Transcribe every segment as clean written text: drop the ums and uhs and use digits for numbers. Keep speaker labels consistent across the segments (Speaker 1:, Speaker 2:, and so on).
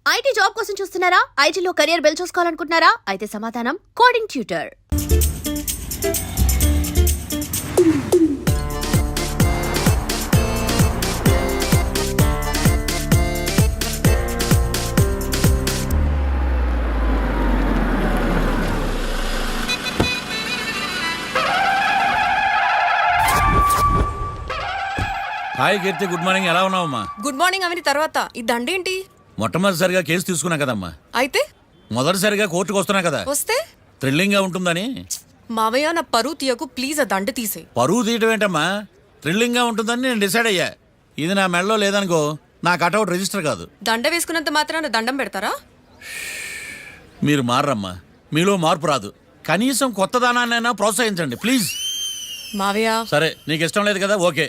Speaker 1: IT job కోసం చూస్తున్నారా? ఐటీలో కెరియర్ బిల్డ్ చూసుకోవాలనుకుంటున్నారా? అయితే సమాధానం కోడింగ్ ట్యూటర్.
Speaker 2: హాయ్ కీర్తి, గుడ్ మార్నింగ్. ఎలా ఉన్నావమ్మా?
Speaker 3: గుడ్ మార్నింగ్ అవని తర్వాత ఈ దండేంటి?
Speaker 2: మొట్టమొదటిసారిగా కేసు తీసుకున్నా కదమ్మా.
Speaker 3: అయితే
Speaker 2: మొదటిసారిగా కోర్టుకు వస్తున్నా కదా,
Speaker 3: వస్తే
Speaker 2: థ్రిల్లింగ్ గా ఉంటుందని.
Speaker 3: మావయ్య నా పరువు తీయకు ప్లీజ్, ఆ దండ తీసే.
Speaker 2: పరువు తీయటం ఏంటమ్మా, థ్రిల్లింగ్ గా ఉంటుందని నేను డిసైడ్ అయ్యా. ఇది నా మెడలో లేదనుకో, నా కటౌట్ రిజిస్టర్ కాదు.
Speaker 3: దండ వేసుకున్నంత మాత్రాన దండం పెడతారా?
Speaker 2: మీరు మారమ్మా, మీలో మార్పు రాదు. కనీసం కొత్త దానాన్నైనా ప్రోత్సహించండి ప్లీజ్.
Speaker 3: మావయ్య
Speaker 2: సరే, నీకు ఇష్టం లేదు కదా, ఓకే.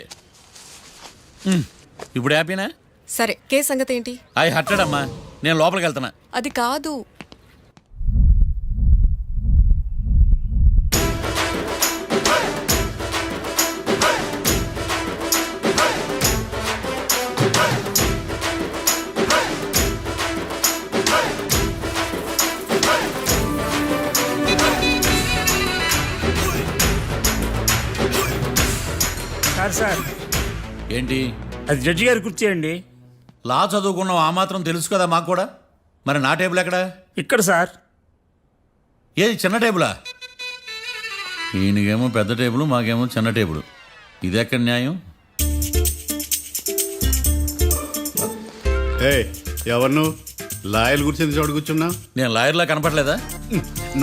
Speaker 2: ఇప్పుడు హ్యాపీనా?
Speaker 3: సరే, కేసు సంగతి ఏంటి?
Speaker 2: ఐ హర్టెడ్ అమ్మా, నేను లోపలికి వెళ్తున్నా.
Speaker 3: అది కాదు.
Speaker 4: సార్
Speaker 2: ఏంటి?
Speaker 4: అది జడ్జి గారి కుర్చీ అండి.
Speaker 2: లా చదువుకున్నావు, ఆ మాత్రం తెలుసు కదా మాకు కూడా. మరి నా టేబుల్ ఎక్కడా?
Speaker 4: ఇక్కడ సార్.
Speaker 2: ఏది చిన్న టేబులా? ఈయనకేమో పెద్ద టేబుల్, మాకేమో చిన్న టేబుల్. ఇది ఎక్కడ న్యాయం?
Speaker 5: ఎవరు నువ్వు? లాయర్లు కూర్చొని చోటు కూర్చున్నా?
Speaker 2: నేను లాయర్లా కనపడలేదా?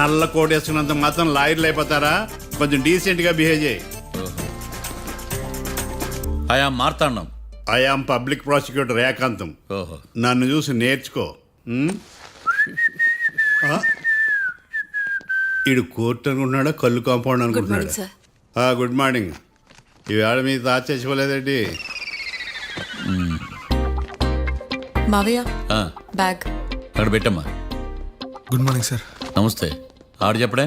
Speaker 5: నల్ల కోట్ వేసుకున్నంత మాత్రం లాయర్లు అయిపోతారా? కొంచెం డీసెంట్గా బిహేవ్ చేయి.
Speaker 2: ఆయా మార్తాండం.
Speaker 5: ఐఆమ్ పబ్లిక్ ప్రాసిక్యూటర్ ఏకాంతం.
Speaker 2: ఓహో,
Speaker 5: నన్ను చూసి నేర్చుకో. ఈడు కోర్టు అనుకుంటున్నాడా, కళ్ళు కాంపౌండ్ అనుకుంటున్నాడా?
Speaker 3: సార్.
Speaker 5: Good morning. ఈవేళ మీద దాచేసుకోలేదండి.
Speaker 3: మావయ్య
Speaker 2: ఆ,
Speaker 3: బ్యాగ్
Speaker 2: అక్కడ పెట్టమ్మా.
Speaker 6: Good morning sir.
Speaker 2: నమస్తే. ఆడు చెప్పడే.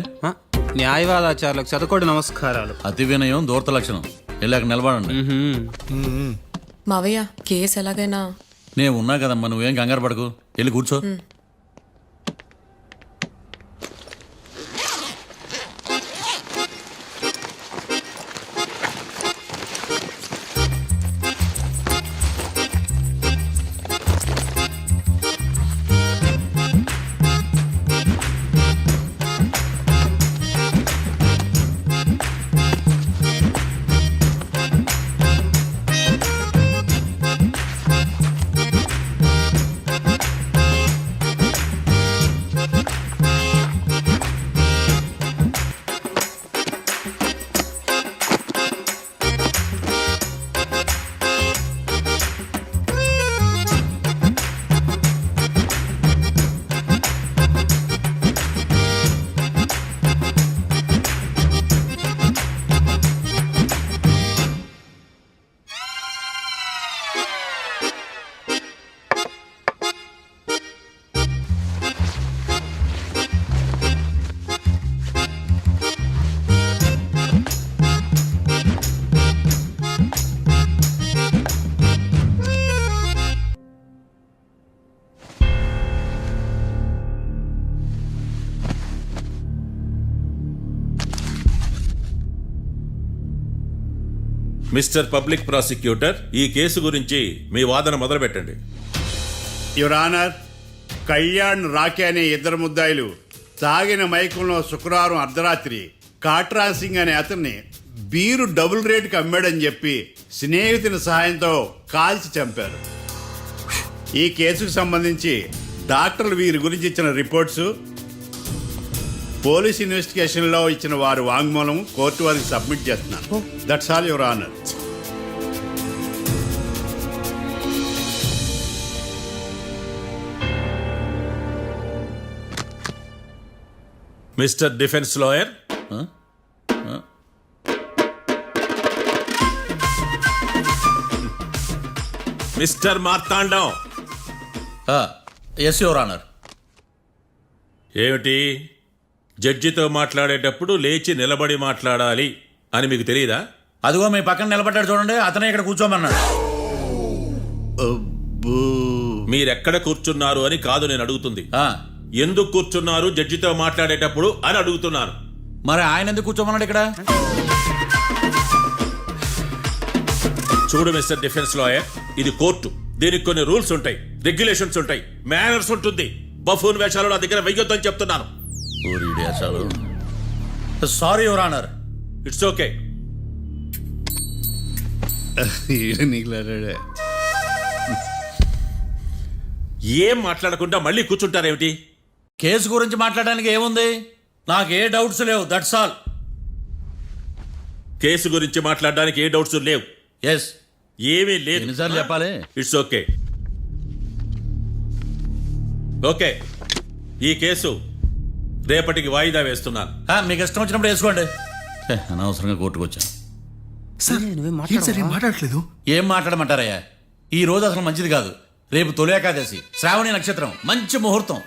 Speaker 7: న్యాయవాదాచారులకు చదువుకోండి నమస్కారాలు.
Speaker 2: అతి వినయం దూరత లక్షణం. వెళ్ళాక నిలబడండి.
Speaker 3: మావయ్య కేసు ఎలాగైనా.
Speaker 2: నేను ఉన్నా కదమ్మా, నువ్వేం కంగారు పడకు. వెళ్ళి కూర్చో.
Speaker 8: మిస్టర్ పబ్లిక్ ప్రాసిక్యూటర్, ఈ కేసు గురించి మీ వాదన మొదలు పెట్టండి.
Speaker 5: యువర్ ఆనర్, కళ్యాణ్ రాకే అనే ఇద్దరు ముద్దాయిలు తాగిన మైకంలో శుక్రవారం అర్ధరాత్రి కాట్రా సింగ్ అనే అతన్ని బీరు డబుల్ రేటుకి అమ్మాడని చెప్పి స్నేహితుని సహాయంతో కాల్చి చంపారు. ఈ కేసుకు సంబంధించి డాక్టర్లు వీరి గురించి ఇచ్చిన రిపోర్ట్స్, పోలీస్ ఇన్వెస్టిగేషన్లో ఇచ్చిన వారి వాంగ్మూలం కోర్టు వారికి సబ్మిట్ చేస్తున్నాను. That's all your honour.
Speaker 8: Mister defence lawyer, mister Marthandam.
Speaker 2: Yes your honour.
Speaker 8: ఏమిటి, జడ్జితో మాట్లాడేటప్పుడు లేచి నిలబడి మాట్లాడాలి అని మీకు తెలియదా?
Speaker 2: అదిగో మీ పక్కన నిలబడ్డాడు చూడండి, అతనే ఇక్కడ కూర్చోమన్నాడు.
Speaker 8: మీరెక్కడ కూర్చున్నారు అని కాదు నేను అడుగుతుంది.
Speaker 2: ఆ,
Speaker 8: ఎందుకు కూర్చున్నారు జడ్జితో మాట్లాడేటప్పుడు అని అడుగుతున్నాను.
Speaker 2: మరి ఆయన ఎందుకు కూర్చోమన్నాడు ఇక్కడ?
Speaker 8: చూడు మిస్టర్ డిఫెన్స్ లాయర్, ఇది కోర్టు. దీనికి కొన్ని రూల్స్ ఉంటాయి, రెగ్యులేషన్స్ ఉంటాయి, మేనర్స్ ఉంటుంది. బఫూన్ వేషాలు నా దగ్గర వెయ్యొద్దని చెప్తున్నాను.
Speaker 2: Sorry your honour.
Speaker 8: It's okay. ఏం మాట్లాడకుండా మళ్ళీ కూర్చుంటారేమిటి?
Speaker 2: కేసు గురించి మాట్లాడడానికి ఏముంది? నాకు ఏ డౌట్స్ లేవు, దట్స్ ఆల్.
Speaker 8: కేసు గురించి మాట్లాడడానికి ఏ డౌట్స్ లేవు?
Speaker 2: ఎస్.
Speaker 8: ఏమీ లేదు.
Speaker 2: ఎన్నిసార్లు చెప్పాలి?
Speaker 8: It's okay. ఓకే, ఈ కేసు రేపటికి వాయిదా వేస్తున్నాను.
Speaker 2: మీకు ఇష్టం వచ్చినప్పుడు వేసుకోండి. అనవసరంగా కోర్టుకు వచ్చాను.
Speaker 6: సార్ ఏంటి సార్ ఏం మాట్లాడట్లేదు?
Speaker 2: ఏం మాట్లాడమంటారయ్యా? ఈ రోజు అసలు మంచిది కాదు. రేపు తొలి ఏకాదశి, శ్రావణి నక్షత్రం, మంచి ముహూర్తం.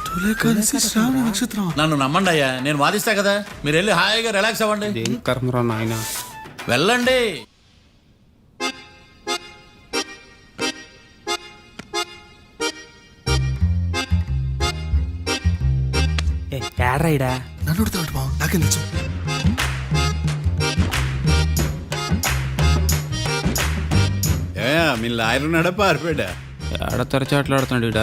Speaker 6: తొలేకాదశి శ్రావణ నక్షత్రం.
Speaker 2: నన్ను నమ్మండి అయ్యా, నేను వాదిస్తా కదా. మీరు వెళ్ళి హాయిగా రిలాక్స్ అవ్వండి.
Speaker 7: ఏం కర్మరా నాయన.
Speaker 2: వెళ్ళండి.
Speaker 4: ఏడ్రైడా
Speaker 6: నన్ను అడుగుతాడు బావ, నాకేం తెలుసు?
Speaker 5: మీ లాయర్ ఉన్నాడా పారిపోయాడా?
Speaker 7: ఏడ తెరచాట్లాడుతున్నాడు ఈడ.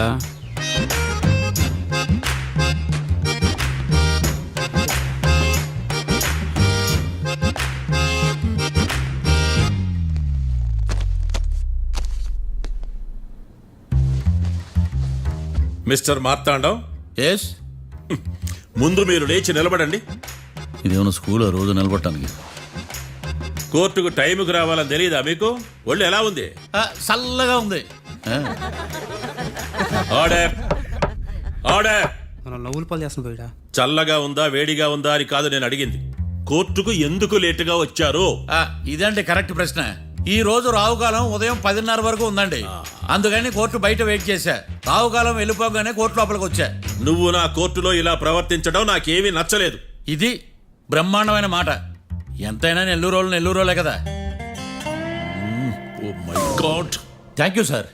Speaker 8: Mister Marthandam,
Speaker 2: yes.
Speaker 8: ముందు మీరు లేచి నిలబడండి.
Speaker 2: ఇదేమన్నా స్కూల్ రోజు నిలబడటానికి?
Speaker 8: కోర్టుకు టైంకి రావాలని తెలియదా మీకు? ఒళ్ళు ఎలా ఉంది?
Speaker 2: చల్లగా ఉంది.
Speaker 8: Order, order.
Speaker 7: మనం నవ్వులు పాలు చేస్తున్నాం ఈడ.
Speaker 8: చల్లగా ఉందా వేడిగా ఉందా అని కాదు నేను అడిగింది. కోర్టుకు ఎందుకు లేటుగా వచ్చారు?
Speaker 2: ఇదండి కరెక్ట్ ప్రశ్న. ఈ రోజు రావుకాలం ఉదయం 10:30 వరకు ఉందండి. అందుకని కోర్టు బయట వెయిట్ చేశా. రావుకాలం వెళ్ళిపోగానే కోర్టు లోపలికి వచ్చా.
Speaker 8: నువ్వు నా కోర్టులో ఇలా ప్రవర్తించడం నాకేమీ నచ్చలేదు.
Speaker 2: ఇది బ్రహ్మాండమైన మాట. ఎంతైనా నెల్లూరోలే కదా.
Speaker 8: Oh my god.
Speaker 2: Thank you sir.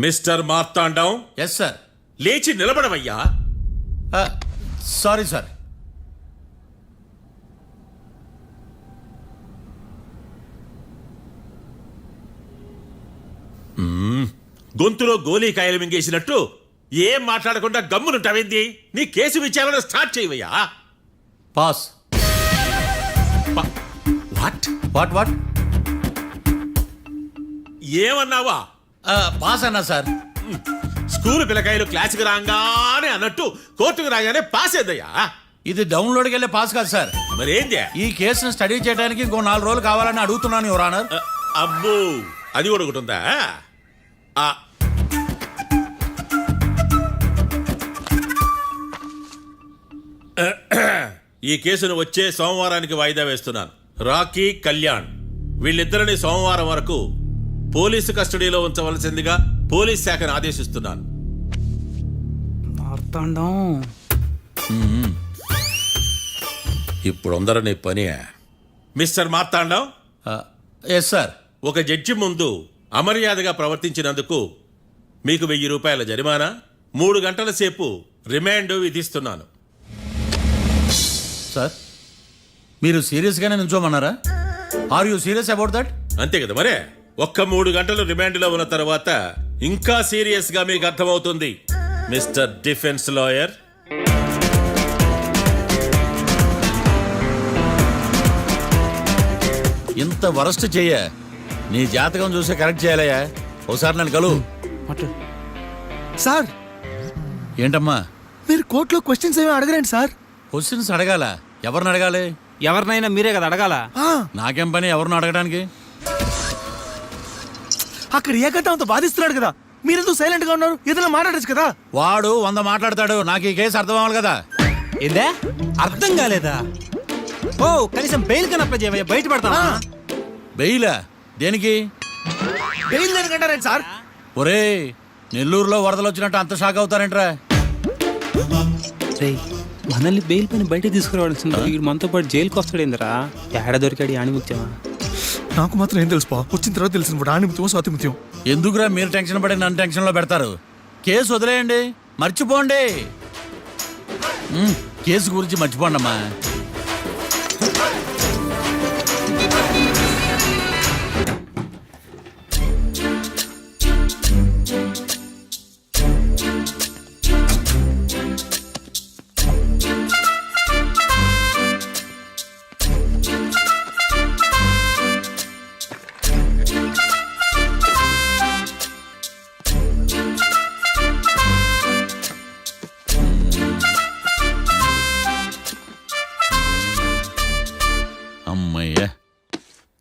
Speaker 8: Mister Marthandam,
Speaker 2: yes sir.
Speaker 8: లేచి నిలబడవయ్యా.
Speaker 2: Sorry sir.
Speaker 8: గొంతులో గోలీకాయలు మింగేసినట్టు ఏం మాట్లాడకుండా గమ్మునుంటావేంది? నీ కేసు విచారణ స్టార్ట్ చేయవయ్యా.
Speaker 2: పాస్.
Speaker 8: What
Speaker 2: what what?
Speaker 8: ఏమన్నావా?
Speaker 2: పాస్ అన్నా సార్.
Speaker 8: స్కూల్ పిల్లకాయలు క్లాసుకు రాగానే అన్నట్టు కోర్టుకు రాగానే పాస్ ఏదయ్యా?
Speaker 2: ఇది డౌన్లోడ్కి వెళ్ళే పాస్ కాదు సార్.
Speaker 8: మరేంది?
Speaker 2: ఈ కేసును స్టడీ చేయడానికి ఇంకో 4 రోజులు కావాలని అడుగుతున్నాను యువర్ ఆనర్.
Speaker 8: అబ్బో, అది కూడా ఒకటి ఉందా? ఈ కేసును వచ్చే సోమవారానికి వాయిదా వేస్తున్నాను. రాకీ, కళ్యాణ్ వీళ్ళిద్దరిని సోమవారం వరకు పోలీసు కస్టడీలో ఉంచవలసిందిగా పోలీస్ శాఖను ఆదేశిస్తున్నాను.
Speaker 7: మార్తాండం.
Speaker 8: ఇప్పుడు అందరూ పని. Mister Marthandam,
Speaker 2: yes sir.
Speaker 8: ఒక జడ్జి ముందు అమర్యాదగా ప్రవర్తించినందుకు మీకు 1000 రూపాయల జరిమానా, 3 గంటల సేపు రిమాండ్ విధిస్తున్నాను.
Speaker 2: సార్, మీరు సీరియస్గానే నిల్చోమన్నారా? Are you serious about that?
Speaker 8: అంతే కదా మరే. ఒక్క 3 గంటలు రిమాండ్లో ఉన్న తర్వాత ఇంకా సీరియస్ గా మీకు అర్థమవుతుంది. మిస్టర్ డిఫెన్స్ లాయర్,
Speaker 2: ఇంత వరస్ట్ చెయ్య. నీ జాతకం చూసి కరెక్ట్ చేయాలయ్యా. ఒకసారి నన్ను కలువు.
Speaker 6: సార్,
Speaker 2: ఏంటమ్మా?
Speaker 6: మీరు కోర్టులో క్వశ్చన్స్ ఏమి అడగరండి సార్.
Speaker 2: క్వశ్చన్స్ అడగాల? ఎవరిని అడగాలి?
Speaker 7: ఎవరినైనా మీరే కదా అడగాల.
Speaker 2: నాకేం పని ఎవరిని అడగడానికి?
Speaker 6: అక్కడ ఏకతాంతో బాధిస్తున్నాడు కదా, మీరెందుకు సైలెంట్ గా ఉన్నారు? ఏదైనా మాట్లాడచ్చు కదా.
Speaker 2: వాడు 100 మాట్లాడతాడు. నాకు ఈ కేసు అర్థం అవ్వాలి కదా.
Speaker 7: ఏందే అర్థం కాలేదా? ఓ కనీసం బెయిల్ కన్నా అప్లై చేయవయ్యా, బయట పడతానా?
Speaker 2: బెయిలా? దేనికి?
Speaker 6: బెయిల్ దేనికంటారండి సార్?
Speaker 2: ఒరే, నెల్లూరులో వరదలు వచ్చినట్టు అంత షాక్ అవుతారేంట్రా?
Speaker 7: మనల్ని బెయిల్ పని బయట తీసుకురావాల్సింది. వీడు మనతో పాటు జైలుకి వస్తాడేందిరా? ఏడ దొరికాడు ఆణిముత్యమా?
Speaker 6: నాకు మాత్రం ఏం తెలుసు వచ్చిన తర్వాత తెలిసిన రాణిమిత్యం స్వాతిమిత్యం.
Speaker 2: ఎందుకురా మీరు టెన్షన్ పడి నన్ను టెన్షన్లో పెడతారు? కేసు వదిలేయండి, మర్చిపోండి. కేసు గురించి మర్చిపోండి అమ్మా. అమ్మయ్య,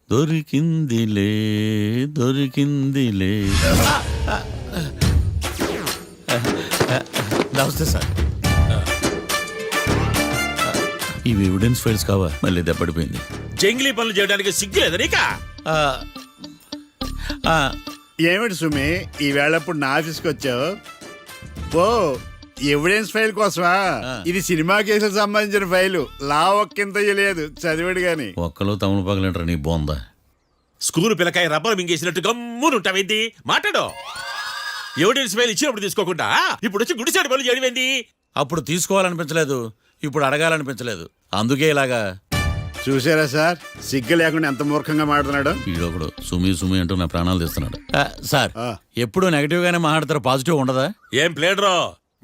Speaker 2: దొరికిందిలే దొరికిందిలే. నమస్తే సార్. ఇవి ఎవిడెన్స్ ఫైల్స్ కావా? మళ్ళీ దెబ్బడిపోయింది.
Speaker 8: జంగిలీ పనులు చేయడానికి సిగ్గులేదు నీకా?
Speaker 5: ఏమిటి సుమి ఈ వేళప్పుడు నా ఆఫీస్కి వచ్చావు? ఓ ఎవిడెన్స్ ఫైల్ కోసమా? ఇది సినిమా కేసులకు సంబంధించిన ఫైలు. లా ఒక్కింత లేదు, చదివాడు గాని.
Speaker 2: ఒక్కలో తమను పగలంటారు నీ బోందా.
Speaker 8: School పిల్లకాయ rubber మింగేసినట్టు గమ్మునుంటావేంది? మాట్లాడు. ఎవిడెన్స్ ఫైల్ ఇచ్చినప్పుడు తీసుకోకుండా ఇప్పుడు వచ్చి గుడిసాడు పనులు చేయడమేంది?
Speaker 2: అప్పుడు తీసుకోవాలనిపించలేదు, ఇప్పుడు అడగాలనిపించలేదు, అందుకే ఇలాగా.
Speaker 5: చూసారా సార్, సిగ్గు లేకుండా ఎంత మూర్ఖంగా మాట్లాడుతున్నాడు.
Speaker 2: ఈడొకడు సుమి సుమి అంటూ నా ప్రాణాలు తీస్తున్నాడు. సార్,
Speaker 5: ఆ.
Speaker 2: ఎప్పుడు నెగటివ్ గానే మాట్లాడతారు, పాజిటివ్ ఉండదా?
Speaker 8: ఏం ప్లేడరో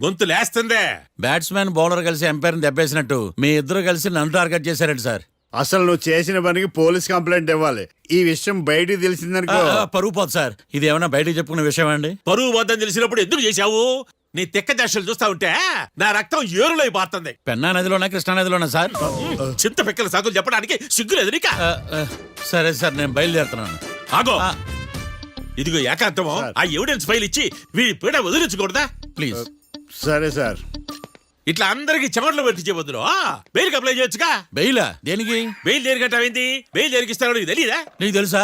Speaker 8: గొంతు లేస్తుందే.
Speaker 2: బ్యాట్స్మెన్ బౌలర్ కలిసి ఎంపైర్ని దెబ్బేసినట్టు మీ ఇద్దరు కలిసి నన్ను టార్గెట్ చేశారండి సార్.
Speaker 5: అసలు నువ్వు చేసిన పనికి పోలీస్ కంప్లైంట్ ఇవ్వాలి. ఈ విషయం బయటికి తెలిసిందనుకో
Speaker 2: పరుగు పోదు సార్. ఇది ఏమైనా బయటికి చెప్పుకునే విషయం అండి?
Speaker 8: పరువు వద్దని తెలిసినప్పుడు ఎందుకు చేశావు? నీ తెక్క దశలు చూస్తా ఉంటే నా రక్తం ఏరులై పారుతుంది.
Speaker 2: పెన్నా నదిలోనా కృష్ణా నదిలోనా సార్?
Speaker 8: చింత పిక్కల సాకులు చెప్పడానికి సిగ్గులేదు నీకా?
Speaker 2: సరే సార్, నేను బయలుదేరుతున్నాను.
Speaker 8: ఆగో, ఇదిగో ఏకాంతమో ఆ ఎవిడెన్స్ ఫైల్ ఇచ్చి వీడి పీడ వదిలించకూడదా?
Speaker 2: ప్లీజ్.
Speaker 5: సరే సార్.
Speaker 8: ఇట్లా అందరికి చెమటలు పెట్టించే బదులు బెయిల్కి అప్లై చేయొచ్చుగా.
Speaker 2: బెయిలా? దేనికి?
Speaker 8: బెయిల్ దేనికంటావేంది? బెయిల్ దేనికిస్తాడో నీకు తెలియదా?
Speaker 2: నీకు తెలుసా?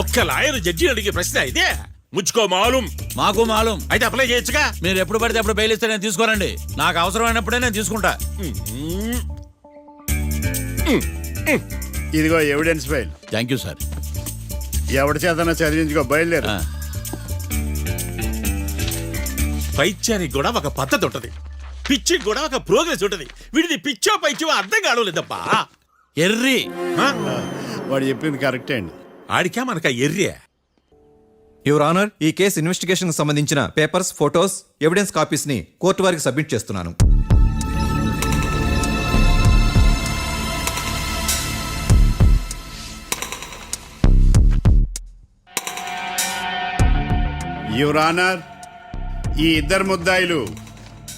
Speaker 8: ఒక్క లాయర్ జడ్జి అడిగే ప్రశ్న ఇదే. ముచ్చుకో మాలూం.
Speaker 2: మాకు మాలూం.
Speaker 8: అయితే అప్లై చేయొచ్చుగా.
Speaker 2: మీరు ఎప్పుడు పడితే అప్పుడు బెయిల్ ఇస్తే నేను తీసుకోరండి. నాకు అవసరమైనప్పుడే నేను తీసుకుంటా.
Speaker 5: ఇదిగో evidence file.
Speaker 2: Thank you sir.
Speaker 5: ఎవరి చేతనా చదివించుకో, బయలుదేరు.
Speaker 8: పైత్యానికి కూడా ఒక పద్ధతి ఉంటది, పిచ్చికి కూడా ఒక ప్రోగ్రెస్ ఉంటది. వీడిది పిచ్చో పైచో అర్థం కావలేదబ్బా.
Speaker 2: ఎర్రి.
Speaker 5: వాడు చెప్పింది కరెక్టే అండి.
Speaker 8: ఆడికా మనక ఎర్రే.
Speaker 9: యువర్ ఆనర్, ఈ కేసు ఇన్వెస్టిగేషన్ సంబంధించిన పేపర్స్, ఫోటోస్, ఎవిడెన్స్ కాపీస్ ని కోర్టు వారికి సబ్మిట్ చేస్తున్నాను.
Speaker 5: యువర్ ఆనర్, ఈ ఇద్దరు ముద్దాయిలు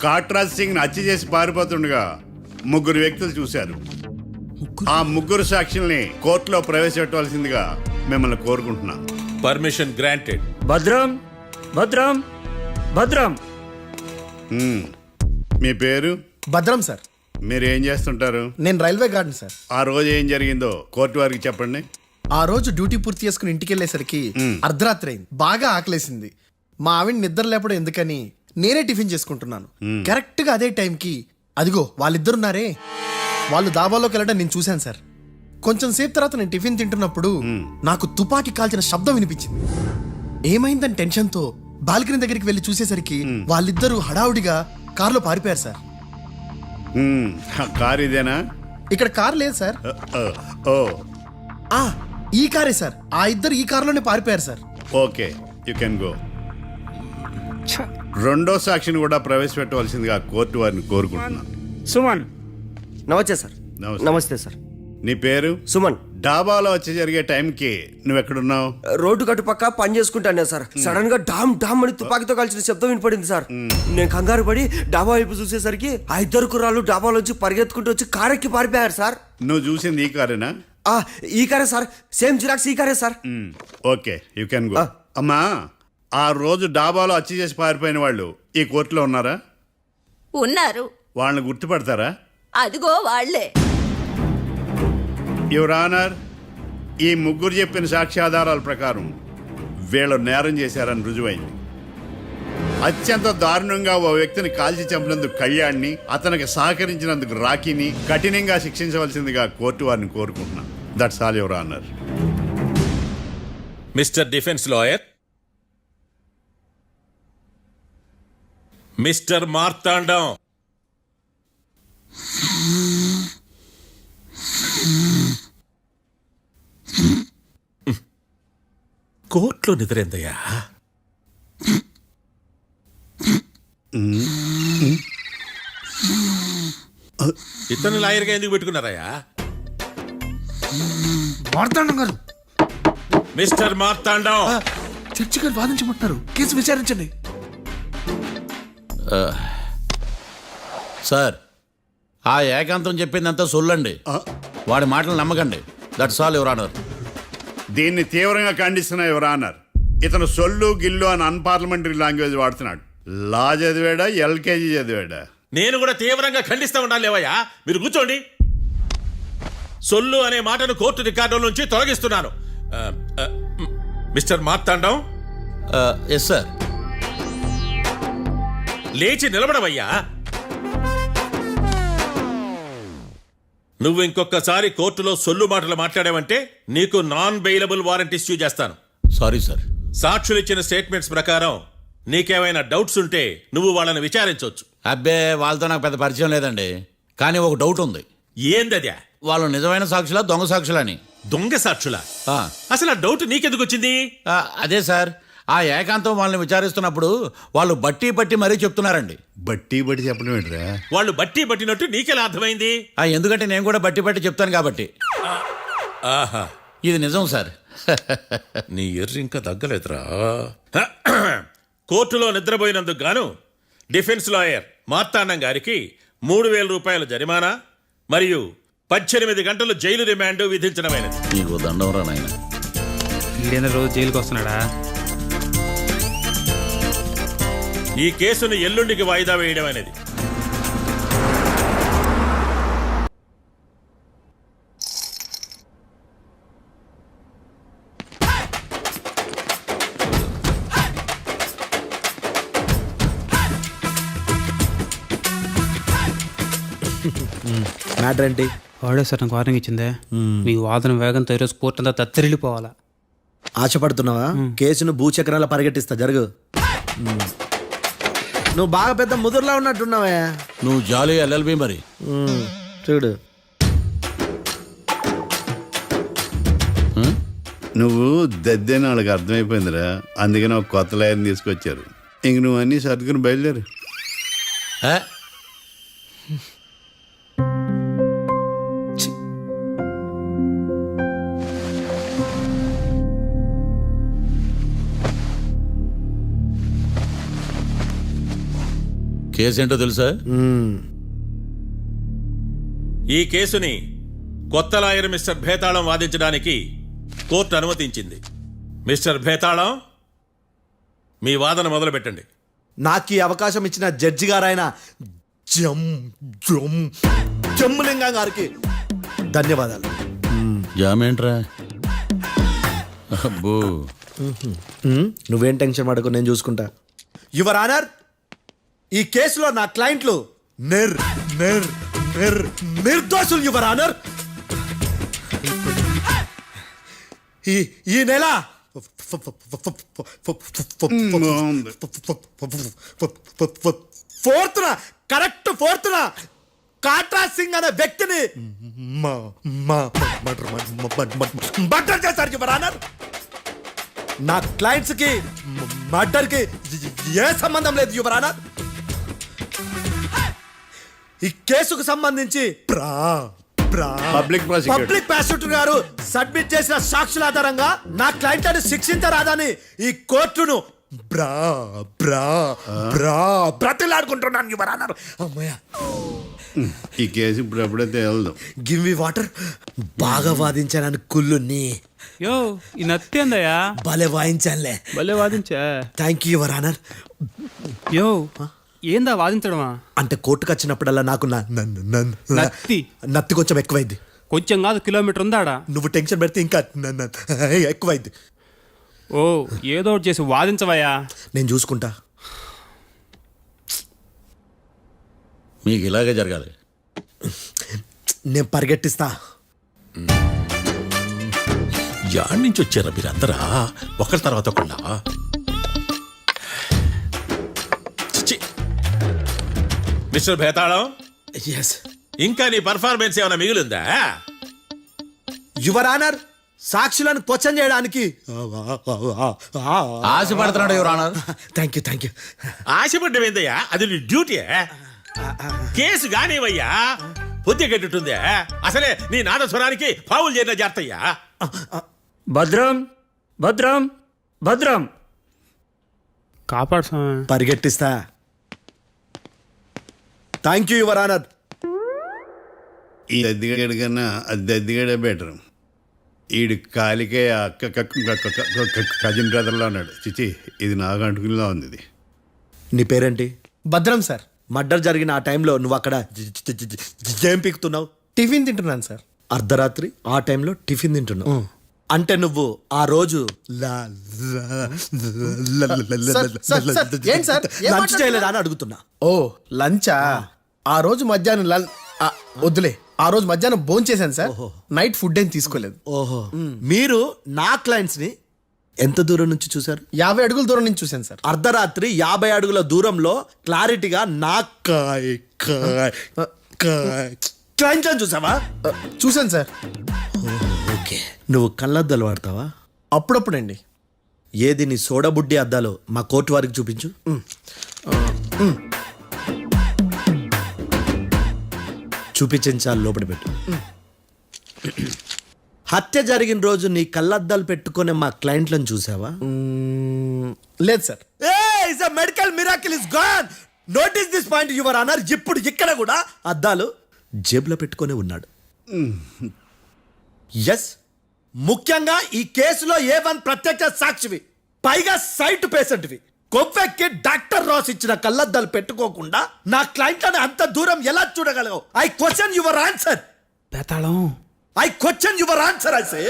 Speaker 5: కాట్రాజ్ సింగ్ హత్య చేసి పారిపోతుండగా ముగ్గురు వ్యక్తులు చూశారు. ఆ ముగ్గురు సాక్షుల్ని కోర్టులో ప్రవేశపెట్టవలసిందిగా మిమ్మల్ని కోరుకుంటున్నాను.
Speaker 8: Permission granted.
Speaker 4: భద్రం భద్రం భద్రం.
Speaker 5: మీ పేరు?
Speaker 6: భద్రం సార్.
Speaker 5: మీరు ఏం చేస్తుంటారు?
Speaker 6: నేను రైల్వే గార్డెన్ సార్.
Speaker 5: ఆ రోజు ఏం జరిగిందో కోర్టు వారికి చెప్పండి.
Speaker 6: ఆ రోజు డ్యూటీ పూర్తి చేసుకుని ఇంటికి వెళ్ళేసరికి అర్ధరాత్రి అయింది. బాగా ఆకలేసింది. మా ఆవిడ నిద్ర లేపడం ఎందుకని నేనే టిఫిన్ చేసుకుంటున్నాను. కరెక్ట్ గా అదే టైంకి అదిగో వాళ్ళిద్దరున్నారే, వాళ్ళు దాబాలోకి వెళ్ళడం నేను చూశాను సార్. కొంచెం సేపు తర్వాత నేను టిఫిన్ తింటున్నప్పుడు నాకు తుపాకీ కాల్చిన శబ్దం వినిపించింది. ఏమైందని టెన్షన్తో బాల్కనీ దగ్గరికి వెళ్ళి చూసేసరికి వాళ్ళిద్దరూ హడావుడిగా కారులో పారిపోయారు సార్.
Speaker 5: కారు ఇదేనా?
Speaker 6: ఇక్కడ కారు లేదు సార్.
Speaker 5: ఓ
Speaker 6: ఈ కారే సార్. ఆ ఇద్దరు ఈ కారులోనే పారిపోయారు sir.
Speaker 5: Okay, you can go. రెండో సాక్షిని కూడా ప్రవేశపెట్టవలసిందిగా కోర్టు వారిని కోరుకుంటున్నాను.
Speaker 4: సుమన్.
Speaker 10: నమస్తే సార్. నమస్తే సార్.
Speaker 5: నీ పేరు?
Speaker 10: సుమన్.
Speaker 5: డాబాలో వచ్చి జరిగే టైంకి నువ్వు ఎక్కడున్నావు?
Speaker 10: రోడ్డు కట్టు పక్క పని చేసుకుంటానే సార్. సడన్ గా డామ్ డామ్ అని తుపాకీతో కాల్చిన శబ్దం వినపడింది సార్. నేను కంగారు పడి డాబా వైపు చూసేసరికి ఆ ఇద్దరు కుర్రాళ్ళు డాబాలోంచి పరిగెత్తుకుంటూ వచ్చి కారెక్కి పారిపోయారు సార్.
Speaker 5: నువ్వు చూసింది ఈ కారేనా?
Speaker 10: ఈ కారే సార్. సేమ్ జిరాక్స్ ఈ కారే sir.
Speaker 5: Okay, you can go. అమ్మా, ఆ రోజు డాబాలో హత్య చేసి పారిపోయిన వాళ్ళు ఈ కోర్టులో ఉన్నారా?
Speaker 1: ఉన్నారు.
Speaker 5: వాళ్ళని గుర్తుపడతారా?
Speaker 1: అదిగో వాళ్లే.
Speaker 5: యువర్ ఆనర్, ఈ ముగ్గురు చెప్పిన సాక్ష్యాధారాల ప్రకారం వీళ్ళు నేరం చేశారని రుజువైంది. అత్యంత దారుణంగా ఓ వ్యక్తిని కాల్చి చంపినందుకు కళ్యాణ్ని, అతనికి సహకరించినందుకు రాకీని కఠినంగా శిక్షించవలసిందిగా కోర్టు వారిని కోరుకుంటున్నాను. That's all your honour.
Speaker 8: Mister defence lawyer, mister Marthandam, కోర్టులో నిద్రేందయ్యా? ఇతను లాయర్గా ఎందుకు పెట్టుకున్నారయ్యా?
Speaker 6: మార్తాండం గారు,
Speaker 8: మిస్టర్ మార్తాండం,
Speaker 6: చర్చి గారు వాదించమంటున్నారు, కేసు విచారించండి.
Speaker 2: సార్, ఆ ఏకాంతం చెప్పిందంతా సొల్లండి. వాడి మాటలు నమ్మకండి. That's all your honour.
Speaker 5: దీన్ని తీవ్రంగా ఖండిస్తున్నా యువర్ ఆనర్. ఇతను సొల్లు గిల్లు అని అన్పార్లమెంటరీ లాంగ్వేజ్ వాడుతున్నాడు. లా చదివాడా, ఎల్కేజీ చదివాడా?
Speaker 8: నేను కూడా తీవ్రంగా ఖండిస్తా ఉండాలి లేవయ్యా. మీరు కూర్చోండి. సొల్లు అనే మాటను కోర్టు రికార్డుల నుంచి తొలగిస్తున్నాను. Mister Marthandam,
Speaker 2: yes sir.
Speaker 8: లేచి నిలబడవయ్యా. నువ్వు ఇంకొకసారి కోర్టులో సొల్లు మాటలు మాట్లాడావంటే నీకు నాన్ బెయిలబుల్ వారెంట్ ఇష్యూ చేస్తాను.
Speaker 2: Sorry sir.
Speaker 8: సాక్షులు ఇచ్చిన స్టేట్మెంట్స్ ప్రకారం నీకేమైనా డౌట్స్ ఉంటే నువ్వు వాళ్ళని విచారించవచ్చు.
Speaker 2: అబ్బే, వాళ్ళతో నాకు పెద్ద పరిచయం లేదండి. కానీ ఒక డౌట్ ఉంది.
Speaker 8: ఏందద్యా?
Speaker 2: వాళ్ళు నిజమైన సాక్షులా, దొంగ సాక్షులని?
Speaker 8: దొంగ సాక్షులా?
Speaker 2: ఆ,
Speaker 8: అసలు ఆ డౌట్ నీకెందుకు వచ్చింది?
Speaker 2: అదే సార్, ఆ ఏకాంతం వాళ్ళని విచారిస్తున్నప్పుడు వాళ్ళు బట్టి పట్టి మరీ చెప్తున్నారండి.
Speaker 5: బట్టి బట్టి చెప్పడం ఏంట్రా?
Speaker 8: వాళ్ళు బట్టి పట్టినట్టు నీకెలా అర్థమైంది?
Speaker 2: ఎందుకంటే నేను కూడా బట్టి పట్టి చెప్తాను కాబట్టి.
Speaker 8: ఆహా,
Speaker 2: ఇది నిజం సార్.
Speaker 8: నీ ఎర్రి ఇంకా తగ్గలేదురా. కోర్టులో నిద్రపోయినందుకు గాను డిఫెన్స్ లాయర్ మార్తాండం గారికి 3,000 రూపాయల జరిమానా మరియు 18 గంటలు జైలు రిమాండ్ విధించడమైనది.
Speaker 2: నీకు దండం రా నాయన.
Speaker 7: ఈడైనా రోజు జైలుకి వస్తున్నాడా?
Speaker 8: ఈ కేసును ఎల్లుండికి వాయిదా వేయడం అనేది.
Speaker 10: మ్యాటర్ ఏంటి?
Speaker 7: వాడే సార్ నాకు వార్నింగ్ ఇచ్చిందే. మీ వాదన వేగంతో ఈరోజు కోర్టు అంతా తత్తరిల్లిపోవాలా.
Speaker 10: ఆశపడుతున్నావా? కేసును భూచక్రాల పరిగెట్టిస్తా, జరుగు. నువ్వు బాగా పెద్ద ముదురులా ఉన్నట్టున్నావా?
Speaker 2: నువ్వు జాలి ఎల్ఎల్బి మరి.
Speaker 10: చూడు,
Speaker 5: నువ్వు దద్దని వాళ్ళకి అర్థమైపోయిందిరా. అందుకని ఒక కొత్త లాయర్ని తీసుకొచ్చారు. ఇంక నువ్వు అన్నీ సర్దుకుని బయలుదేరు.
Speaker 2: కేసు ఏంటో తెలుసా?
Speaker 8: ఈ కేసుని కొత్త లాయర్ మిస్టర్ భేతాళం వాదించడానికి కోర్టు అనుమతించింది. మిస్టర్ భేతాళం, మీ వాదన మొదలు పెట్టండి.
Speaker 10: నాకు ఈ అవకాశం ఇచ్చిన జడ్జి గారైన జమ్ములింగం గారికి ధన్యవాదాలు.
Speaker 2: జామేంట్రా? అబ్బో,
Speaker 10: నువ్వేం టెన్షన్ పడకు, నేను చూసుకుంటా. యువర్ ఆనర్, ఈ కేసులో నా క్లయింట్లు నిర్దోషులు యువర్ ఆనర్. ఈ నెల 4th correct 4th Katra Singh అనే వ్యక్తిని మర్డర్ చేశారు యువర్ ఆనర్. నా క్లయింట్స్ కి మర్డర్ కి ఏ సంబంధం లేదు యువర్ ఆనర్. ఈ కేసుకు సంబంధించి
Speaker 5: పబ్లిక్
Speaker 10: ప్రాసిక్యూటర్ గారు సబ్మిట్ చేసిన సాక్షుల ఆధారంగా నా క్లయింట్ అని శిక్షించరాదని ఈ కోర్టును బ్రతిలాడుకుంటున్నాను యువర్ ఆనర్. అమ్మయ్య,
Speaker 5: ఈ కేసు ఇప్పుడు ఎప్పుడైతే వెళ్దాం.
Speaker 10: Give me water. బాగా వాదించానని కుళ్ళుని.
Speaker 7: యో, ఈ నత్తేందయ్యా?
Speaker 10: భలే వాయించానులే.
Speaker 7: భలే వాదించా.
Speaker 10: Thank you your honour.
Speaker 7: యో, ఏందా వాదించడమా?
Speaker 10: అంటే కోర్టుకు వచ్చినప్పుడల్లా నాకు నత్తి కొంచెం ఎక్కువైంది.
Speaker 7: కొంచెం కాదు, కిలోమీటర్ ఉందాడా.
Speaker 10: నువ్వు టెన్షన్ పెడితే ఇంకా ఎక్కువైంది.
Speaker 7: ఓ, ఏదో ఒకటి చేసి వాదించవయ్యా.
Speaker 10: నేను చూసుకుంటా.
Speaker 2: మీకు ఇలాగే జరగాలి.
Speaker 10: నేను పరిగెట్టిస్తా.
Speaker 8: యాడ్ నుంచి వచ్చారా మీరందరా ఒకరి తర్వాత ఒకళ్ళ మిస్టర్ భేతాళం, ఇంకా నీ పర్ఫార్మెన్స్ ఏమైనా మిగిలిందా?
Speaker 10: యువర్ ఆనర్, సాక్షులను క్వశ్చన్ చేయడానికి.
Speaker 2: ఆశపడుతున్నాడు యువర్ ఆనర్.
Speaker 10: Thank you.
Speaker 8: ఆశపడ్డం ఏందయ్యా, అది నీ డ్యూటీ. కేసు గానేవయ్యా, బుద్ధి గట్టుందే. అసలే నీ నాదస్వరానికి పావులు చేరిన జాగ్రత్తయ్యా.
Speaker 4: భద్రం భద్రం భద్రం కాపాడు స్వామి.
Speaker 10: పరిగెట్టిస్తా. Thank you your honour.
Speaker 5: ఈ అద్దెగాడి కన్నా అద్దెగాడే బెటర్. ఈడు కాలికే కజిన్ బ్రదర్లో ఉన్నాడు. చిచి, ఇది నాకు అంటుకునిలా ఉంది. ఇది
Speaker 10: నీ పేరేంటి?
Speaker 6: భద్రం సార్.
Speaker 10: మర్డర్ జరిగిన ఆ టైంలో నువ్వు అక్కడ ఏం పీకుతున్నావు?
Speaker 6: టిఫిన్ తింటున్నాను సార్.
Speaker 10: అర్ధరాత్రి ఆ టైంలో టిఫిన్ తింటున్నావు అంటే నువ్వు ఆ రోజు
Speaker 6: ఏంటి సార్?
Speaker 10: లంచ్ చేయలేదా అని అడుగుతున్నా.
Speaker 6: ఓ లంచా? ఆ రోజు మధ్యాహ్నం వద్దులే, ఆ రోజు మధ్యాహ్నం భోజనం చేశాను సార్. నైట్ ఫుడ్ ఏం తీసుకోలేదు.
Speaker 10: ఓహో, మీరు నా క్లయింట్స్ ని ఎంత దూరం నుంచి చూశారు?
Speaker 6: 50 అడుగుల దూరం నుంచి చూశాను సార్.
Speaker 10: అర్ధరాత్రి 50 అడుగుల దూరంలో క్లారిటీగా నా క్లయింట్స్ అని చూసావా?
Speaker 6: చూశాను సార్.
Speaker 10: ఓకే, నువ్వు కళ్ళద్దాలు వాడతావా?
Speaker 6: అప్పుడప్పుడండి.
Speaker 10: ఏది నీ సోడబుడ్డి అద్దాలు మా కోర్టు వారికి చూపించు. చూపించాలి, లోపల పెట్టు. హత్య జరిగిన రోజు నీ కళ్ళద్దాలు పెట్టుకునే మా క్లయింట్లను చూసావా?
Speaker 6: లేదు sir.
Speaker 10: Medical miracle is gone. Notice this point your honour. ఇప్పుడు ఇక్కడ కూడా అద్దాలు జేబులో పెట్టుకొని ఉన్నాడు. ఎస్, ముఖ్యంగా ఈ కేసులో A1 ప్రత్యక్ష సాక్షివి, పైగా సైట్ పేషెంట్వి. కొవ్వెక్కి డాక్టర్ రాస్ ఇచ్చిన కళ్ళద్దాలు పెట్టుకోకుండా నా క్లయింట్లను అంత దూరం ఎలా చూడగలవు? I question your answer.
Speaker 4: Bethalam,
Speaker 10: I question your answer. I say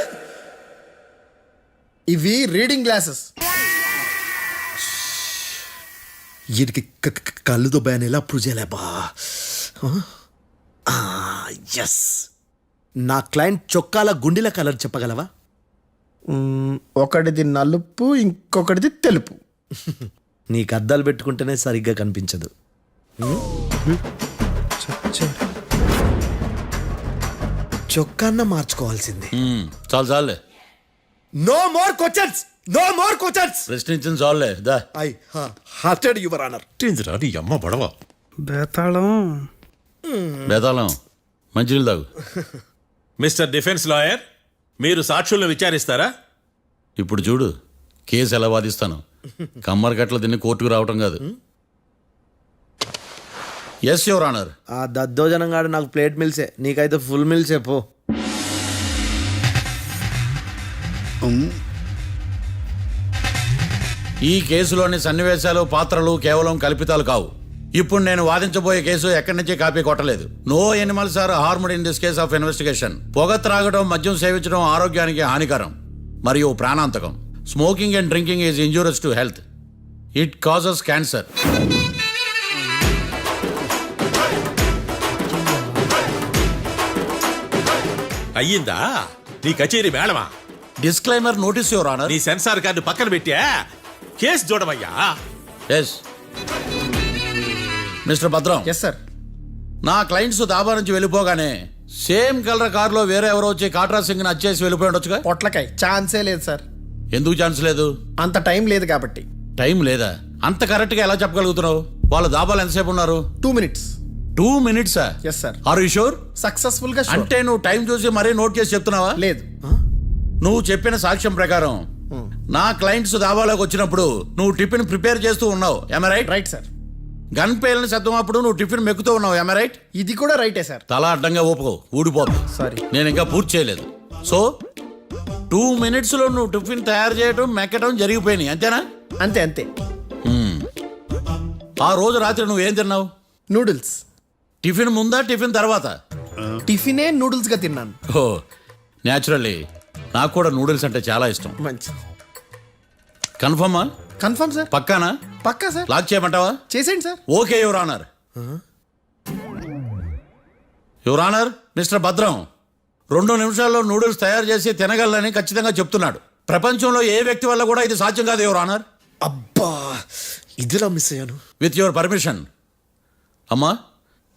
Speaker 6: ఇవి రీడింగ్ గ్లాసెస్.
Speaker 10: వీటికి కళ్ళు దుబ్బాయని ఎలా ప్రూవ్ చేయలేబా? ఎస్, నా క్లయింట్ చొక్కాల గుండెల కలర్ చెప్పగలవా?
Speaker 6: ఒకటిది నలుపు, ఇంకొకటిది తెలుపు.
Speaker 10: నీకు అద్దాలు పెట్టుకుంటేనే సరిగ్గా కనిపించదు. చొక్కాన్న మార్చుకోవాల్సింది.
Speaker 2: చాలు చాలులే,
Speaker 10: no more questions, no more questions.
Speaker 2: ప్రశ్నించింది చాలులే. దా
Speaker 10: ఐ హార్టెడ్ యువర్ ఆనర్.
Speaker 8: నీ అమ్మ బడవ.
Speaker 4: బేతాళం,
Speaker 2: బేతాళం, మంచినీళ్ళు తాగు.
Speaker 8: మిస్టర్ డిఫెన్స్ లాయర్, మీరు సాక్షులను విచారిస్తారా?
Speaker 2: ఇప్పుడు చూడు కేసు ఎలా వాదిస్తాను. కమ్మరి కట్టలు తిని కోర్టుకు రావటం కాదు. Yes your honour.
Speaker 10: ఆ దద్దోజనంగాడు నాకు ప్లేట్ మిల్సే, నీకైతే ఫుల్ మిల్సే పో.
Speaker 2: ఈ కేసులోని సన్నివేశాలు, పాత్రలు కేవలం కల్పితాలు కావు. ఇప్పుడు నేను వాదించబోయే కేసు ఎక్కడి నుంచి కాపీ కొట్టలేదు. No animals are harmed in this case of investigation. పొగ త్రాగడం, మద్యం సేవించడం ఆరోగ్యానికి హానికరం మరియు ప్రాణాంతకం. Smoking and drinking is injurious to health. It causes cancer.
Speaker 8: అయ్యిందా నీ కచేరీ మేడమా?
Speaker 2: Disclaimer notice your honour.
Speaker 8: నీ సెన్సార్ కార్డు పక్కన పెట్టా కేసు చూడమయ్యా.
Speaker 2: Yes mister Bhadram.
Speaker 6: Yes sir.
Speaker 2: నా క్లయింట్స్ దాబా నుంచి వెళ్ళిపోగానే సేమ్ కలర్ కారులో వేరే ఎవరో వచ్చి కాట్రా సింగ్ వచ్చేసి వెళ్ళిపోయి ఉండొచ్చుగా.
Speaker 6: పొట్లకాయ ఛాన్సే లేదు సార్.
Speaker 2: ఎందుకు ఛాన్స్ లేదు?
Speaker 6: అంత టైం లేదు కాబట్టి.
Speaker 2: టైం లేదా? అంత కరెక్ట్ గా ఎలా చెప్పగలుగుతున్నావు? వాళ్ళు దాబాలు ఎంతసేపు ఉన్నారు?
Speaker 6: 2 minutes.
Speaker 2: 2 minutes?
Speaker 6: Yes sir.
Speaker 2: Are you sure?
Speaker 6: Successful గా.
Speaker 2: అంటే నువ్వు టైం చూసి మరీ నోట్ చేసి చెప్తున్నావా?
Speaker 6: లేదు.
Speaker 2: నువ్వు చెప్పిన సాక్ష్యం ప్రకారం నా క్లయింట్స్ దాబాలోకి వచ్చినప్పుడు నువ్వు టిఫిన్ ప్రిపేర్ చేస్తూ ఉన్నావు. ఎమ్ రైట్?
Speaker 6: Right sir.
Speaker 2: గన్ పేలిన శబ్దం అప్పుడు నువ్వు టిఫిన్ మెక్కుతూ ఉన్నావు. ఎమ్ రైట్?
Speaker 6: ఇది కూడా రైటే సార్.
Speaker 2: తల అడ్డంగా ఊపుకో, ఊడిపోదు.
Speaker 6: సారీ,
Speaker 2: నేను ఇంకా పూర్తి చేయలేదు. సో 2 minutes లో నువ్వు టిఫిన్ తయారు చేయడం, మెక్కడం జరిగిపోయినాయి, అంతేనా?
Speaker 6: అంతే అంతే.
Speaker 2: ఆ రోజు రాత్రి నువ్వేం తిన్నావు?
Speaker 6: నూడిల్స్.
Speaker 2: టిఫిన్ ముందా, టిఫిన్ తర్వాత?
Speaker 6: టిఫినే నూడిల్స్ గా తిన్నాను.
Speaker 2: ఓ న్యాచురల్లీ నాకు కూడా నూడిల్స్ అంటే చాలా ఇష్టం.
Speaker 6: మంచి.
Speaker 2: కన్ఫర్మా?
Speaker 6: Confirm sir.
Speaker 2: పక్కానా?
Speaker 6: పక్కా సార్.
Speaker 2: లాక్ చేయమంటావా?
Speaker 6: చేసేయండి sir.
Speaker 2: Okay your honour. Your honour, mister Bhadram 2 నిమిషాల్లో నూడిల్స్ తయారు చేసి తినగలని ఖచ్చితంగా చెప్తున్నాడు. ప్రపంచంలో ఏ వ్యక్తి వల్ల కూడా ఇది సాధ్యం కాదు యువర్ ఆనర్.
Speaker 6: అబ్బా ఇదిలా మిస్ అయ్యాను.
Speaker 2: With your permission. అమ్మా,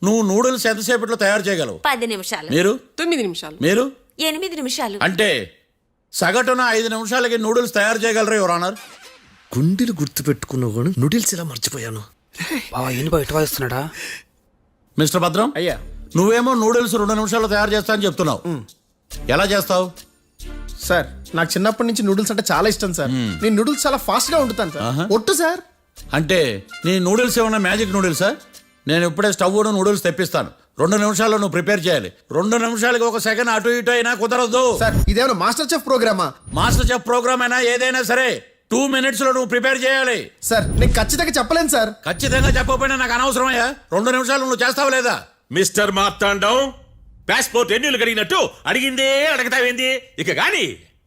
Speaker 2: నువ్వు నూడిల్స్ ఎంతసేపట్లో తయారు చేయగలవు?
Speaker 1: 10 నిమిషాలు.
Speaker 2: మీరు?
Speaker 3: 9 నిమిషాలు.
Speaker 2: మీరు?
Speaker 1: 8 నిమిషాలు.
Speaker 2: అంటే సగటున 5 నిమిషాలకి నూడిల్స్ తయారు చేయగలరు యువర్ ఆనర్.
Speaker 6: గుండెలు గుర్తు పెట్టుకున్నావు కానీ నూడిల్స్ ఇలా మర్చిపోయాను.
Speaker 4: బావా ఏంటి బయట వాయిస్తున్నాడా?
Speaker 2: మిస్టర్ భద్రం,
Speaker 6: అయ్యా
Speaker 2: నువ్వేమో నూడిల్స్ 2 నిమిషాల్లో తయారు చేస్తా అని చెప్తున్నావు. ఎలా చేస్తావు?
Speaker 6: సార్ నాకు చిన్నప్పటి నుంచి నూడిల్స్ అంటే చాలా ఇష్టం సార్. నేను నూడిల్స్ చాలా ఫాస్ట్ గా వండుతాను సార్. ఒట్టు సార్.
Speaker 2: అంటే నీ నూడిల్స్ ఏమన్నా మ్యాజిక్ నూడిల్సా? నేను ఇప్పుడే స్టవ్ నూడిల్స్ తెప్పిస్తాను. 2 నిమిషాల్లో నువ్వు ప్రిపేర్ చేయాలి. 2 నిమిషాలకి 1 సెకండ్ అటు ఇటు అయినా కుదరదు.
Speaker 6: సార్ ఇదేమైనా మాస్టర్ చెఫ్ ప్రోగ్రామా?
Speaker 2: మాస్టర్ చెఫ్ ప్రోగ్రామ్ అయినా ఏదైనా సరే 2 minutes లో నువ్వు ప్రిపేర్ చేయాలి.
Speaker 6: సార్ నేను ఖచ్చితంగా చెప్పలేను సార్.
Speaker 2: ఖచ్చితంగా చెప్పకపోయినా నాకు అనవసరమయ్యా. 2 నిమిషాలు నువ్వు చేస్తావు లేదా?
Speaker 8: మిస్టర్ మార్తాండం, పాస్పోర్ట్ ఎన్నిళ్ళు అడిగినట్టు అడిగిందే అడగతావేంది? ఇక గాని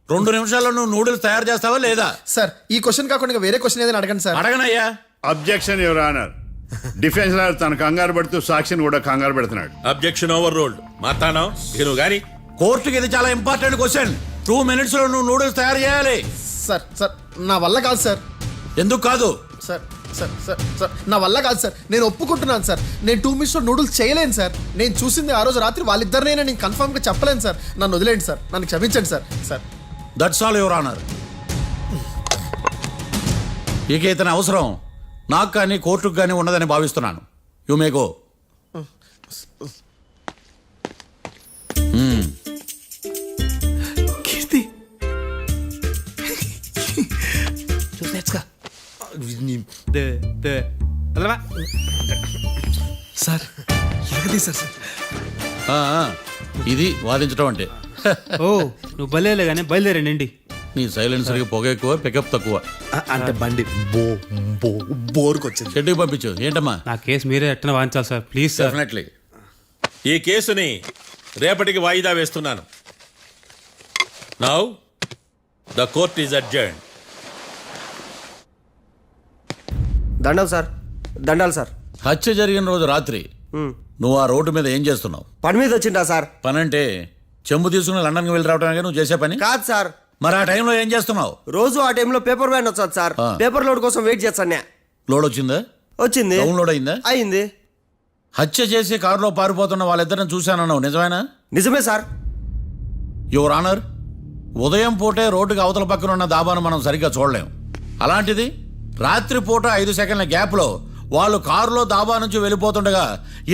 Speaker 2: 2 నిమిషాల్లో నువ్వు నూడిల్స్ తయారు చేస్తావా లేదా?
Speaker 6: సార్ ఈ క్వశ్చన్ కాకుండా ఇంకా వేరే క్వశ్చన్ ఏదైనా అడగండి సార్.
Speaker 2: అడగనయ్యా.
Speaker 5: Objection your honour. Defence lawyer తన కంగారు పడుతూ సాక్షిని కూడా కంగారు పెడుతున్నాడు.
Speaker 8: Objection over ruled. మార్తాండం, ఇక నువ్వు గాని.
Speaker 2: కోర్టుకి ఇది చాలా ఇంపార్టెంట్ క్వశ్చన్. 2 minutes లో నువ్వు నూడిల్స్ తయారు చేయాలి.
Speaker 6: సార్ సార్ నా వల్ల కాదు సార్.
Speaker 2: ఎందుకు కాదు?
Speaker 6: సార్ సార్ సార్ సార్ నా వల్ల కాదు సార్. నేను ఒప్పుకుంటున్నాను సార్. నేను 2 minutes లో నూడిల్స్ చేయలేను సార్. నేను చూసింది ఆ రోజు రాత్రి వాళ్ళిద్దరినైనా నేను కన్ఫర్మ్ గా చెప్పలేను సార్. నన్ను వదిలేండి సార్. నన్ను క్షమించండి sir. Sir
Speaker 2: that's all your honour. ఇక ఇతని అవసరం నాకు కానీ కోర్టుకు కానీ ఉన్నదని భావిస్తున్నాను. You may go.
Speaker 4: కీర్తి చూసి నేర్చుకో.
Speaker 10: సార్ ఎరగదీశారు సార్.
Speaker 2: ఇది వాదించడం అంటే.
Speaker 4: ఓ నువ్వు బయలుదేరలే కానీ బయలుదేరండి.
Speaker 2: నీ సైలెన్సర్కి పొగ ఎక్కువ, పికప్ తక్కువ.
Speaker 10: అంటే బండి బోర్కి వచ్చింది.
Speaker 2: షెడ్యూకి పంపించు. ఏంటమ్మా?
Speaker 4: నా కేసు మీరే ఎట్టన వాయించాలి సార్, ప్లీజ్ సార్.
Speaker 2: డెఫినెట్లీ.
Speaker 8: ఈ కేసుని రేపటికి వాయిదా వేస్తున్నాను. Now the court is adjourn.
Speaker 10: దండాలు సార్. దండాలు సార్.
Speaker 2: హత్య జరిగిన రోజు రాత్రి నువ్వు ఆ రోడ్డు మీద ఏం చేస్తున్నావు?
Speaker 10: పని మీద వచ్చిందా సార్?
Speaker 2: పని అంటే చెంబు తీసుకుని లండన్కి వెళ్ళి రావడానికి నువ్వు చేసే పని
Speaker 10: కాదు సార్.
Speaker 2: మరి ఆ టైంలో ఏం చేస్తున్నావు?
Speaker 10: రోజు ఆ టైంలో పేపర్ వ్యాన్ వచ్చాది సార్. పేపర్ లోడ్ కోసం వెయిట్ చేస్తాను.
Speaker 2: లోడ్ వచ్చిందా?
Speaker 10: వచ్చింది.
Speaker 2: డౌన్లోడ్ అయిందా?
Speaker 10: అయింది.
Speaker 2: హత్య చేసి కారులో పారిపోతున్న వాళ్ళిద్దరిని చూశానన్నావు, నిజమేనా?
Speaker 10: నిజమే సార్.
Speaker 2: యువర్ ఆనర్, ఉదయం పూటే రోడ్డుకి అవతల పక్కన ఉన్న దాబాను మనం సరిగ్గా చూడలేం. అలాంటిది రాత్రి పూట 5 సెకండ్ల గ్యాప్లో వాళ్ళు కారులో దాబా నుంచి వెళ్ళిపోతుండగా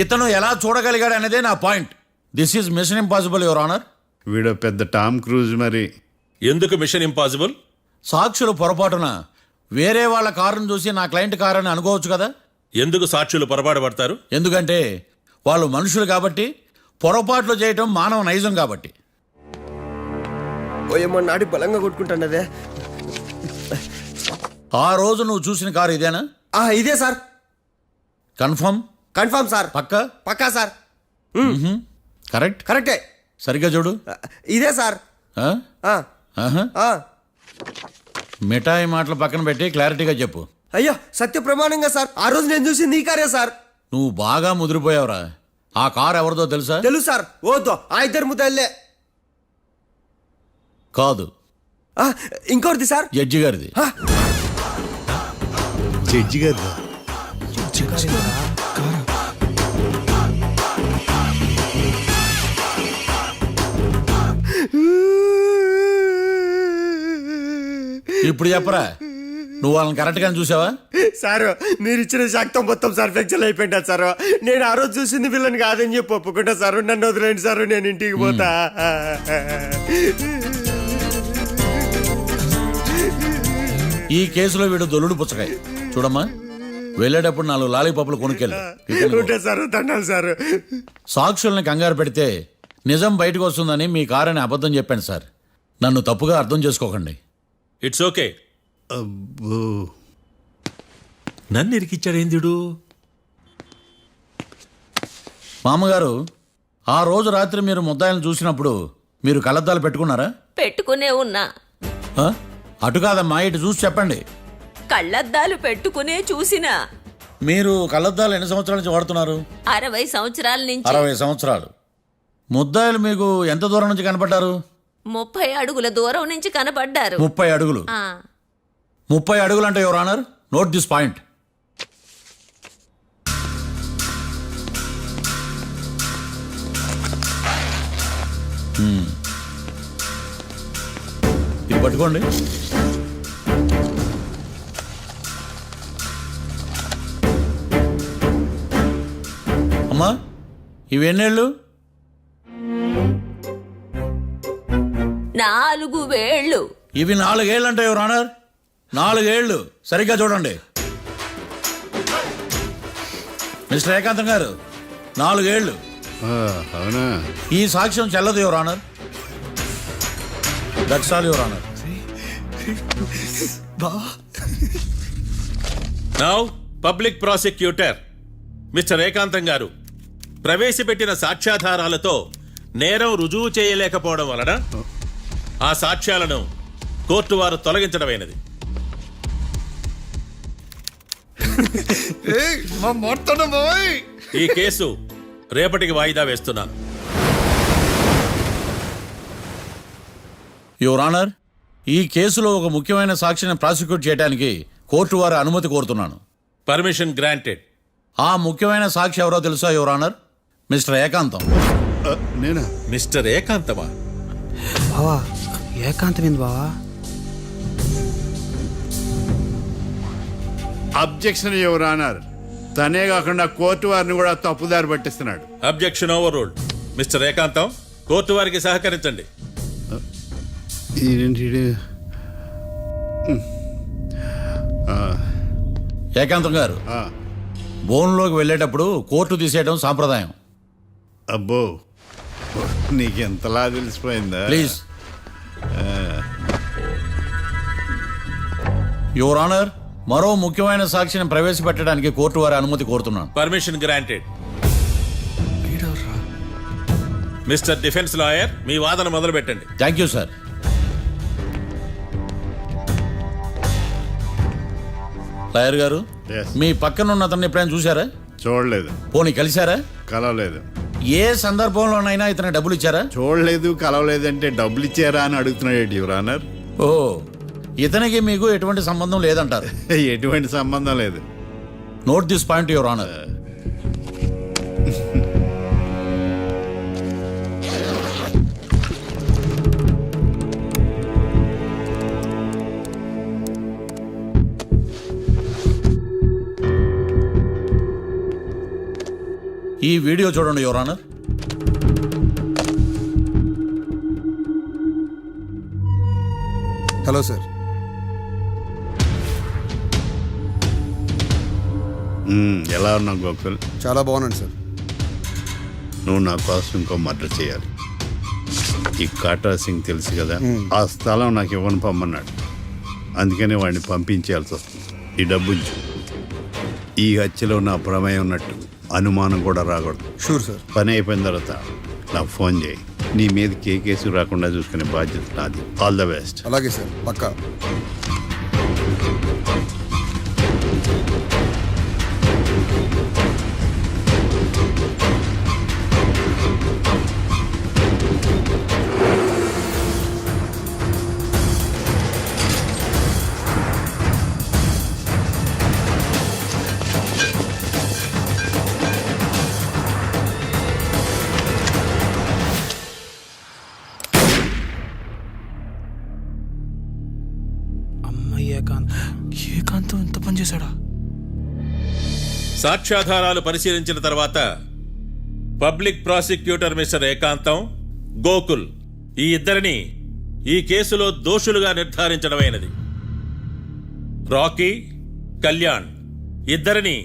Speaker 2: ఇతను ఎలా చూడగలిగాడు అనేదే నా point. This is mission impossible your honour.
Speaker 5: వీడు పెద్ద టామ్ క్రూజ్ మరి.
Speaker 8: ఎందుకు మిషన్ ఇంపాసిబుల్?
Speaker 2: సాక్షులు పొరపాటున వేరే వాళ్ళ కారును చూసి నా క్లయింట్ కారు అని అనుకోవచ్చు కదా.
Speaker 8: ఎందుకు సాక్షులు పొరపాటు పడతారు?
Speaker 2: ఎందుకంటే వాళ్ళు మనుషులు కాబట్టి, పొరపాట్లు చేయటం మానవ నైజం కాబట్టి.
Speaker 10: ఏమో నాడి బలంగా కొట్టుకుంటానదే.
Speaker 2: ఆ రోజు నువ్వు చూసిన కారు ఇదేనా?
Speaker 10: ఇదే సార్.
Speaker 2: కన్ఫర్మ్?
Speaker 10: Confirm sir.
Speaker 2: పక్కా?
Speaker 10: పక్కా సార్.
Speaker 2: కరెక్ట్?
Speaker 10: కరెక్టే.
Speaker 2: సరిగ్గా చూడు.
Speaker 10: ఇదే సార్.
Speaker 2: మిఠాయి మాటలు పక్కన పెట్టి క్లారిటీగా చెప్పు.
Speaker 10: అయ్యో సత్య ప్రమాణంగా సార్, ఆ రోజు నేను చూసి నీ కారే సార్.
Speaker 2: నువ్వు బాగా ముదిరిపోయావురా. ఆ కారు ఎవరిదో తెలుసా?
Speaker 10: తెలుసు సార్. ఓతో ఆ ఇద్దరు ముద్దల్లే.
Speaker 2: కాదు,
Speaker 10: ఇంకోటిది సార్.
Speaker 2: జడ్జి గారిది.
Speaker 5: జడ్జి గారు
Speaker 2: ఇప్పుడు చెప్పరా, నువ్వు వాళ్ళని కరెక్ట్ గానే చూసావా?
Speaker 10: సార్ మీరు ఇచ్చిన శాక్తం మొత్తం సార్ ఫ్లెక్చర్ అయిపోయింటా సార్. నేను ఆ రోజు చూసింది వీళ్ళని కాదని చెప్పి ఒప్పుకుంటా సార్. నన్ను వదిలేండి సార్, నేను ఇంటికి పోతా.
Speaker 2: ఈ కేసులో వీడు దొల్లుడు పుచ్చకాయ. చూడమ్మా, వెళ్ళేటప్పుడు 4 లాలీపాపులు కొనుక్కెళ్ళు.
Speaker 10: Sir దండాలి sir.
Speaker 2: సాక్షుల్ని కంగారు పెడితే నిజం బయటకు వస్తుందని మీ కారని అబద్ధం చెప్పాను సార్. నన్ను తప్పుగా అర్థం చేసుకోకండి.
Speaker 8: It's okay. నన్ను ఇరికిచ్చాడేందుడు?
Speaker 2: మామగారు, ఆ రోజు రాత్రి మీరు ముద్దాయిలను చూసినప్పుడు మీరు కళ్ళద్దాలు పెట్టుకున్నారా?
Speaker 1: పెట్టుకునే ఉన్నా.
Speaker 2: అటు కాదమ్మా, ఇటు చూసి చెప్పండి.
Speaker 1: కళ్ళద్దాలు పెట్టుకునే చూసినా.
Speaker 2: మీరు కళ్ళద్దాలు ఎన్ని సంవత్సరాల నుంచి వాడుతున్నారు?
Speaker 1: 60 సంవత్సరాల నుంచి.
Speaker 2: 60 సంవత్సరాలు. ముద్దాయిలు మీకు ఎంత దూరం నుంచి కనపడ్డారు?
Speaker 11: 30 అడుగుల దూరం నుంచి కనబడ్డారు.
Speaker 2: 30 అడుగులు.
Speaker 11: ఆ,
Speaker 2: 30 అడుగులు అంటే your honour, note this point. ఇది పట్టుకోండి. అమ్మా, ఇవి ఎన్నేళ్ళు?
Speaker 11: 4 వేళ్ళు.
Speaker 2: ఇవి 4 ఏళ్ళు అంటే యువర్ ఆనర్, 4 ఏళ్ళు. సరిగ్గా చూడండి మిస్టర్ ఏకాంతం గారు, 4 ఏళ్ళు.
Speaker 5: అవునా?
Speaker 2: ఈ సాక్ష్యం చెల్లదు your honour. That's all your honour.
Speaker 8: Now public prosecutor mister ఏకాంతం గారు ప్రవేశపెట్టిన సాక్ష్యాధారాలతో నేరం రుజువు చేయలేకపోవడం వలన ఆ సాక్ష్యాలను కోర్టు వారు తొలగించడమైనది. ఈ కేసు రేపటికి వాయిదా వేస్తున్నాను.
Speaker 2: యువర్ ఆనర్, ఈ కేసులో ఒక ముఖ్యమైన సాక్షిని ప్రాసిక్యూట్ చేయడానికి కోర్టు వారి అనుమతి కోరుతున్నాను.
Speaker 8: Permission granted.
Speaker 2: ఆ ముఖ్యమైన సాక్షి ఎవరో తెలుసా యువర్ ఆనర్? మిస్టర్ ఏకాంతం.
Speaker 5: నేనా?
Speaker 8: మిస్టర్ ఏకాంతమా?
Speaker 4: బావా ఏకాంతమైంది బావా.
Speaker 5: Objection your honour. తనే కాకుండా కోర్టు వారిని కూడా తప్పుదారి పట్టిస్తున్నాడు.
Speaker 8: Objection over ruled. Mister Ekantham, court వారికి సహకరించండి.
Speaker 2: ఏకాంతం గారు, బోన్లోకి వెళ్ళేటప్పుడు కోర్టు తీసేయడం సాంప్రదాయం.
Speaker 5: అబ్బో, నీకెంతలా తెలిసిపోయిందా?
Speaker 2: ప్లీజ్. యువర్ ఆనర్, మరో ముఖ్యమైన సాక్షిని ప్రవేశపెట్టడానికి కోర్టు వారి అనుమతి కోరుతున్నాను.
Speaker 8: Permission granted. Mister defence lawyer, మీ వాదన మొదలు పెట్టండి.
Speaker 2: Thank you sir. లాయర్ గారు,
Speaker 5: Yes.
Speaker 2: మీ పక్కన ఉన్న అతన్ని ఎప్పుడైనా చూసారా?
Speaker 5: చూడలేదు.
Speaker 2: పోనీ కలిశారా?
Speaker 5: కలవలేదు.
Speaker 2: ఏ సందర్భంలోనైనా ఇతను డబ్బులు ఇచ్చారా?
Speaker 5: చూడలేదు, కలవలేదంటే డబ్బులు ఇచ్చారా అని అడుగుతున్నాడు యువర్ ఆనర్.
Speaker 2: ఓ, ఇతనికి మీకు ఎటువంటి సంబంధం లేదంటారు?
Speaker 5: ఎటువంటి సంబంధం లేదు.
Speaker 2: Note this point your honour. ఈ వీడియో చూడండి యువర్ ఆనర్.
Speaker 6: Hello sir.
Speaker 5: ఎలా ఉన్నావు గోకుల్?
Speaker 6: చాలా బాగున్నాను సార్.
Speaker 5: నువ్వు నా కోసం ఇంకో మర్డర్ చేయాలి. ఈ కాటా సింగ్ తెలుసు కదా, ఆ స్థలం నాకు ఇవ్వను పమ్మన్నాడు. అందుకని వాడిని పంపించాల్సి వస్తుంది. ఈ డబ్బు ఉంచు. ఈ హత్యలో నా ప్రమేయం ఉన్నట్టు అనుమానం కూడా రాకూడదు.
Speaker 6: Sure sir.
Speaker 5: పని అయిపోయిన తర్వాత నాకు ఫోన్ చేయి. నీ మీద కేసు రాకుండా చూసుకునే బాధ్యత నాది. All the best.
Speaker 6: అలాగే సార్, పక్కా.
Speaker 7: ఏకాంతం ఎంత పని చేశాడా?
Speaker 8: సాక్ష్యాధారాలు పరిశీలించిన తర్వాత పబ్లిక్ ప్రాసిక్యూటర్ మిస్టర్ ఏకాంతం, గోకుల్ ఈ ఇద్దరిని ఈ కేసులో దోషులుగా నిర్ధారించడమైనది. రాకీ, కళ్యాణ్ ఇద్దరిని